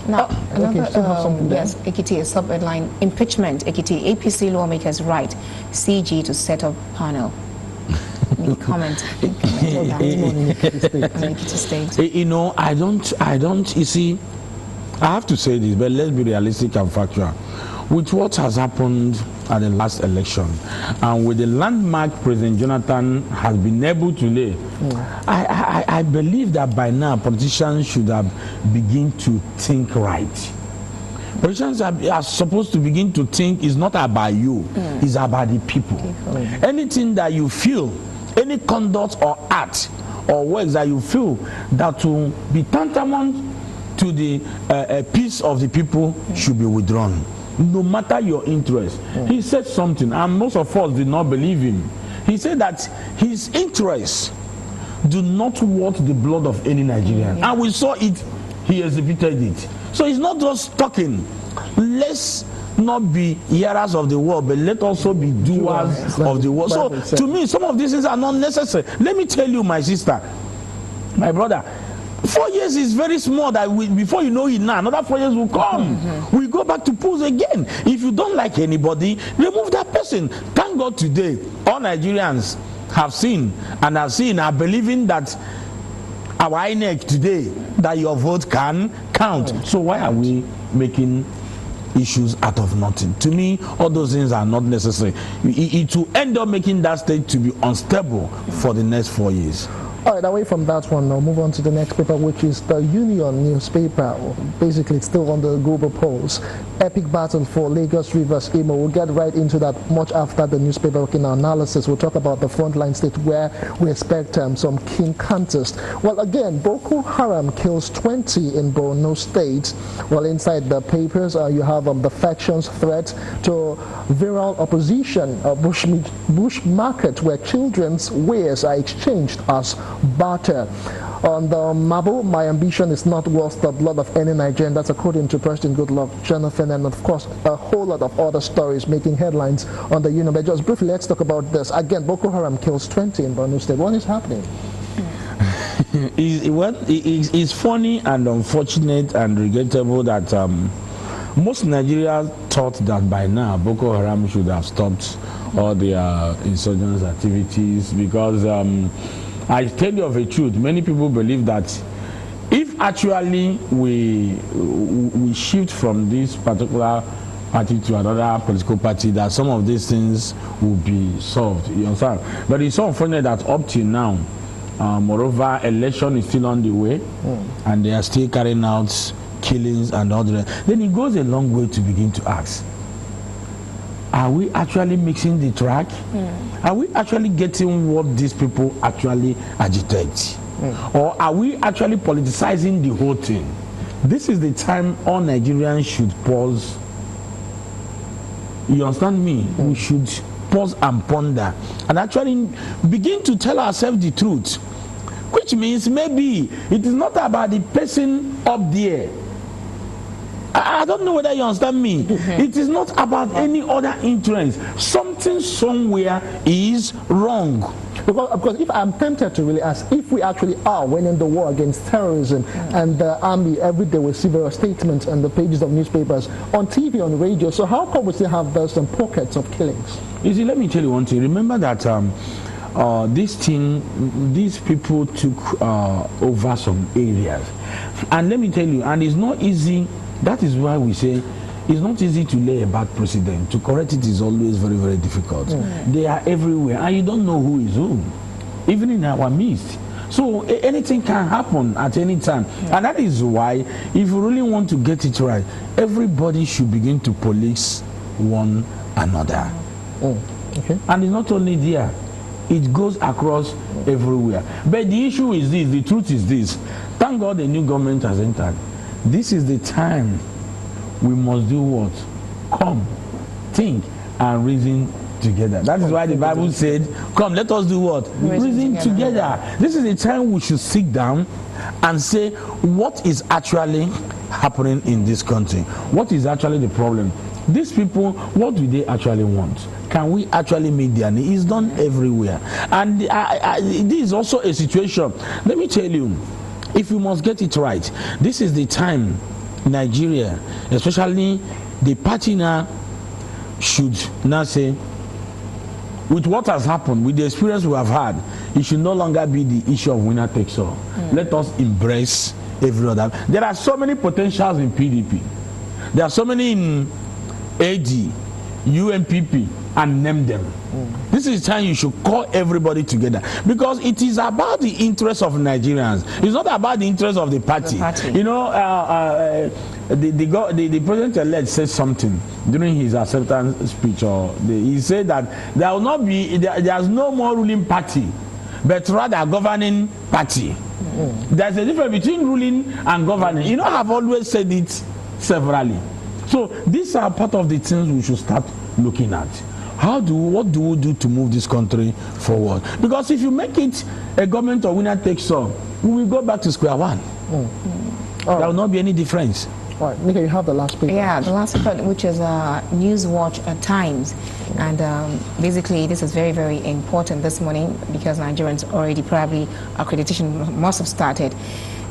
Now, yes, Ekiti, a sub-headline, impeachment, Ekiti, APC lawmakers write CG to set up panel. Any comment? You know, I don't, you see, I have to say this, but let's be realistic and factual. With what has happened at the last election, and with the landmark President Jonathan has been able to lay, I believe that by now politicians should have begin to think right. Politicians are supposed to begin to think it's not about you, it's about the people. Anything that you feel, any conduct or act or words that you feel that will be tantamount to the peace of the people should be withdrawn, no matter your interest. He said something, and most of us did not believe him. He said that his interests do not worth the blood of any Nigerian, and we saw it. He exhibited it. So he's not just talking. Let's not be hearers of the word, but let also be doers of the word. So to me, some of these things are not necessary. Let me tell you, my sister, my brother, 4 years is very small. That before you know it now, another 4 years will come. We go back to polls again. If you don't like anybody, remove that person. Thank God today, all Nigerians have seen and are believing that our INEC today, that your vote can count. So why are we making issues out of nothing? To me, all those things are not necessary. It will end up making that state to be unstable for the next 4 years. All right, away from that one, now move on to the next paper, which is the Union newspaper. Basically, it's still on the global polls. Epic battle for Lagos Rivers Imo. We'll get right into that much after the newspaper in our analysis. We'll talk about the frontline state where we expect some keen contest. Well, again, Boko Haram kills 20 in Borno State. Well, inside the papers, you have the factions threat to viral opposition, bush market where children's wares are exchanged as barter. On the Mabo, my ambition is not worth the blood of any Nigerian. That's according to President Goodluck Jonathan, and of course a whole lot of other stories making headlines on the Union. But just briefly, let's talk about this. Again, Boko Haram kills 20 in Borno State. What is happening? It's funny and unfortunate and regrettable that most Nigerians thought that by now Boko Haram should have stopped all their insurgents activities, because I tell you of a truth, many people believe that if actually we shift from this particular party to another political party, that some of these things will be solved. You understand? But it's so unfortunate that up till now, moreover, election is still on the way, and they are still carrying out killings and all that. Then it goes a long way to begin to ask, are we actually mixing the track? Are we actually getting what these people actually agitate? Or are we actually politicizing the whole thing? This is the time all Nigerians should pause. You understand me? We should pause and ponder and actually begin to tell ourselves the truth, which means maybe it is not about the person up there. I don't know whether you understand me. It is not about any other influence. Something somewhere is wrong. Because if I'm tempted to really ask, if we actually are winning the war against terrorism, and the army every day we see various statements on the pages of newspapers, on TV, on radio, so how come we still have some pockets of killings? You see, let me tell you one thing. Remember that these people took over some areas. And let me tell you, and it's not easy. That is why we say it's not easy to lay a bad precedent. To correct it is always very, very difficult. They are everywhere, and you don't know who is who, even in our midst. So anything can happen at any time. And that is why, if you really want to get it right, everybody should begin to police one another. Okay. And it's not only there, it goes across everywhere. But the issue is this, the truth is this. Thank God the new government has entered. This is the time we must do what? Come, think, and reason together. That is why the Bible said, come, let us do what? Reason together. This is the time we should sit down and say, what is actually happening in this country? What is actually the problem? These people, what do they actually want? Can we actually meet their needs? It's done everywhere. And this is also a situation. Let me tell you, if you must get it right, this is the time Nigeria, especially the party now, should now say, with what has happened, with the experience we have had, it should no longer be the issue of winner takes all. Let us embrace every other. There are so many potentials in PDP. There are so many in AD, UNPP, and name them. This is the time you should call everybody together, because it is about the interest of Nigerians. It's not about the interest of the party. You know, the president-elect said something during his acceptance speech, he said that there will not be, there's no more ruling party, but rather governing party. There's a difference between ruling and governing. You know, I've always said it severally. So these are part of the things we should start looking at. What do we do to move this country forward? Because if you make it a government of winner takes all, we will go back to square one. There will not be any difference. All right, Nika, you have the last paper. Yeah, the last paper, which is Newswatch at Times. And basically, this is very, very important this morning, because Nigerians already probably accreditation must have started.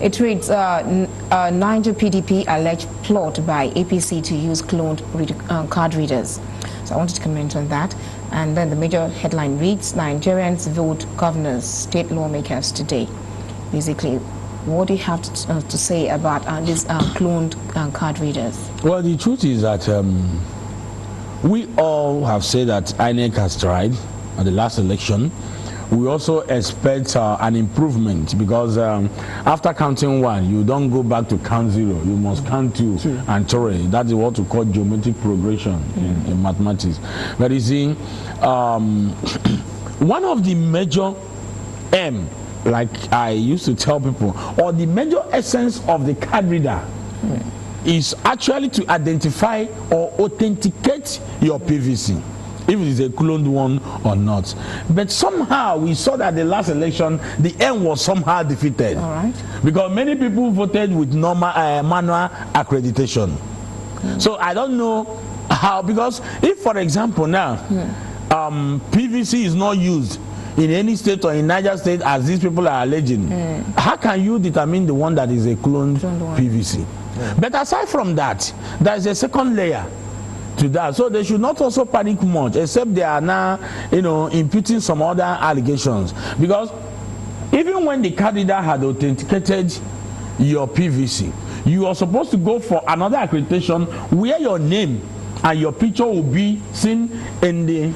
It reads, Niger PDP alleged plot by APC to use cloned card readers. So I wanted to comment on that. And then the major headline reads, Nigerians vote governors, state lawmakers today. Basically, what do you have to say about these cloned card readers? Well, the truth is that we all have said that INEC has tried at the last election. We also expect an improvement, because after counting one, you don't go back to count zero. You must count two and three. That is what we call geometric progression in mathematics. But you see, one of the major like I used to tell people, or the major essence of the card reader is actually to identify or authenticate your PVC, if it is a cloned one or not. But somehow we saw that the last election, the end was somehow defeated. All right. Because many people voted with normal manual accreditation. So I don't know how, because if, for example, now PVC is not used in any state or in Niger State, as these people are alleging, how can you determine the one that is a cloned PVC? But aside from that, there is a second layer to that. So they should not also panic much, except they are now, imputing some other allegations. Because even when the card reader had authenticated your PVC, you are supposed to go for another accreditation where your name and your picture will be seen in the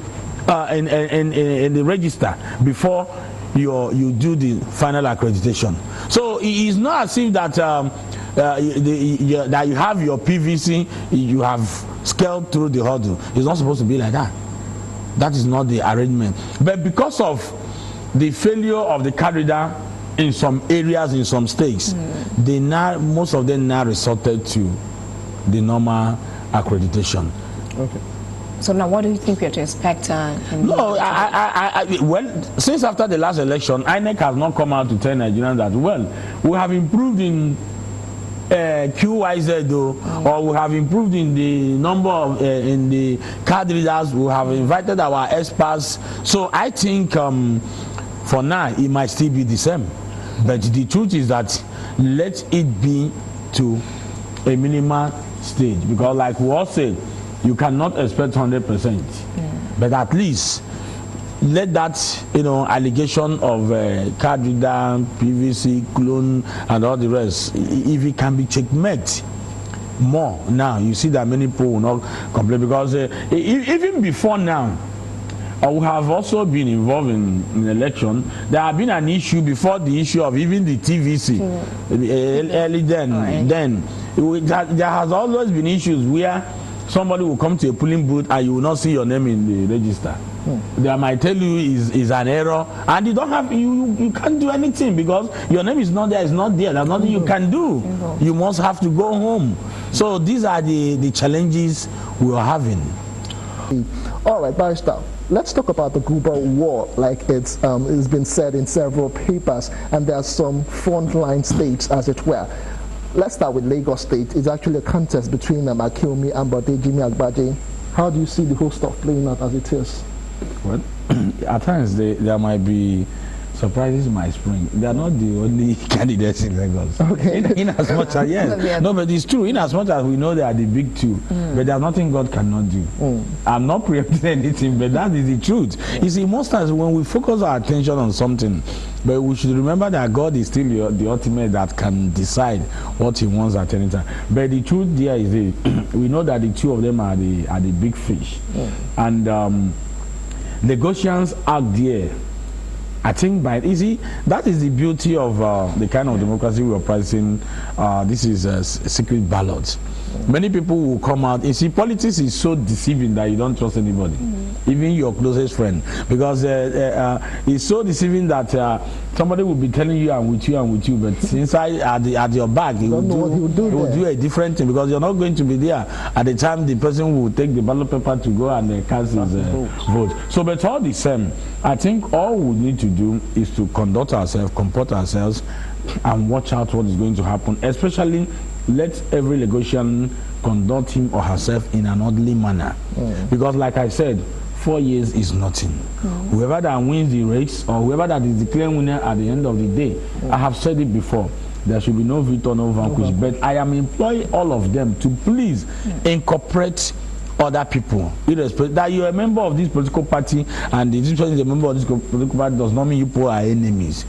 register before you do the final accreditation. So it is not as if that that you have your PVC, you have scaled through the hurdle. It's not supposed to be like that. That is not the arrangement. But because of the failure of the card reader in some areas, in some states, most of them now resorted to the normal accreditation. Okay. So now, what do you think we have to expect? Well, since after the last election, INEC has not come out to tell Nigerians that, well, we have improved in QYZ, or we have improved in the number of in the card readers. We have invited our experts. So I think for now it might still be the same. But the truth is that let it be to a minimal stage, because like we all said, you cannot expect 100%, but at least let that allegation of card reader, PVC, clone, and all the rest, if it can be checkmate more now, you see that many people will not complain, because even before now, we have also been involved in election. There have been an issue before the issue of even the TVC. Early then, there has always been issues where somebody will come to a polling booth and you will not see your name in the register. They might tell you is an error, and you don't have you can't do anything because your name is not there. It's not there. There's nothing you can do. You must have to go home. So these are the challenges we are having. All right, Barrister, let's talk about the global war, like it's been said in several papers, and there are some frontline states, as it were. Let's start with Lagos State. It's actually a contest between Akinwumi and Jimmy Agbaje. How do you see the whole stuff playing out as it is? Well, at times there might be surprises my spring. They are not the only candidates in Lagos. Okay. In as much as, yes. No, but it's true. In as much as we know they are the big two, but there's nothing God cannot do. I'm not preempting anything, but that is the truth. You see, most times when we focus our attention on something, but we should remember that God is still the ultimate that can decide what He wants at any time. But the truth there is, we know that the two of them are the big fish, and negotiations out there. I think that is the beauty of the kind of democracy we are practicing. This is a secret ballot. Many people will come out. You see, politics is so deceiving that you don't trust anybody, even your closest friend, because it's so deceiving that somebody will be telling you I'm with you, but inside at your back he will do a different thing, because you're not going to be there at the time the person will take the ballot paper to go and cast his vote. So, but all the same, I think all we need to do is to conduct ourselves, comport ourselves, and watch out what is going to happen. Especially, let every Lagosian conduct him or herself in an orderly manner, because, like I said, 4 years is nothing. Whoever that wins the race, or whoever that is declared winner at the end of the day, I have said it before, there should be no victor, no vanquish. But I am employing all of them to please incorporate other people, irrespective that you're a member of this political party and this person is a member of this political party does not mean you people are enemies.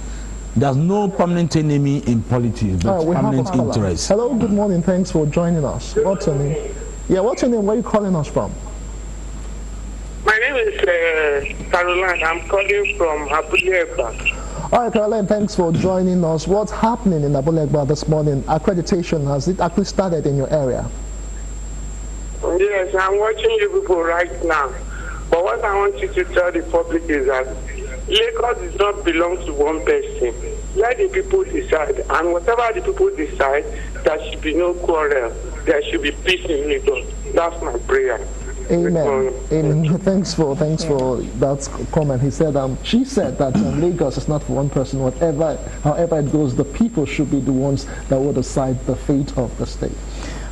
There's no permanent enemy in politics, but permanent interest. Hello, good morning. Thanks for joining us. What's your name? Yeah, what's your name? Where are you calling us from? My name is Caroline. I'm calling from Abulegba. All right, Caroline, thanks for joining us. What's happening in Abulegba this morning? Accreditation, has it actually started in your area? Yes, I'm watching you people right now. But what I want you to tell the public is that Lagos does not belong to one person. Let the people decide. And whatever the people decide, there should be no quarrel. There should be peace in Lagos. That's my prayer. Amen. Amen. Thanks for that comment. She said that Lagos is not for one person. However it goes, the people should be the ones that will decide the fate of the state.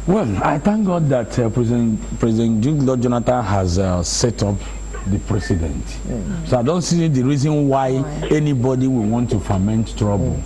Well, I thank God that President Goodluck Jonathan has set up the president. So I don't see the reason why anybody will want to foment trouble.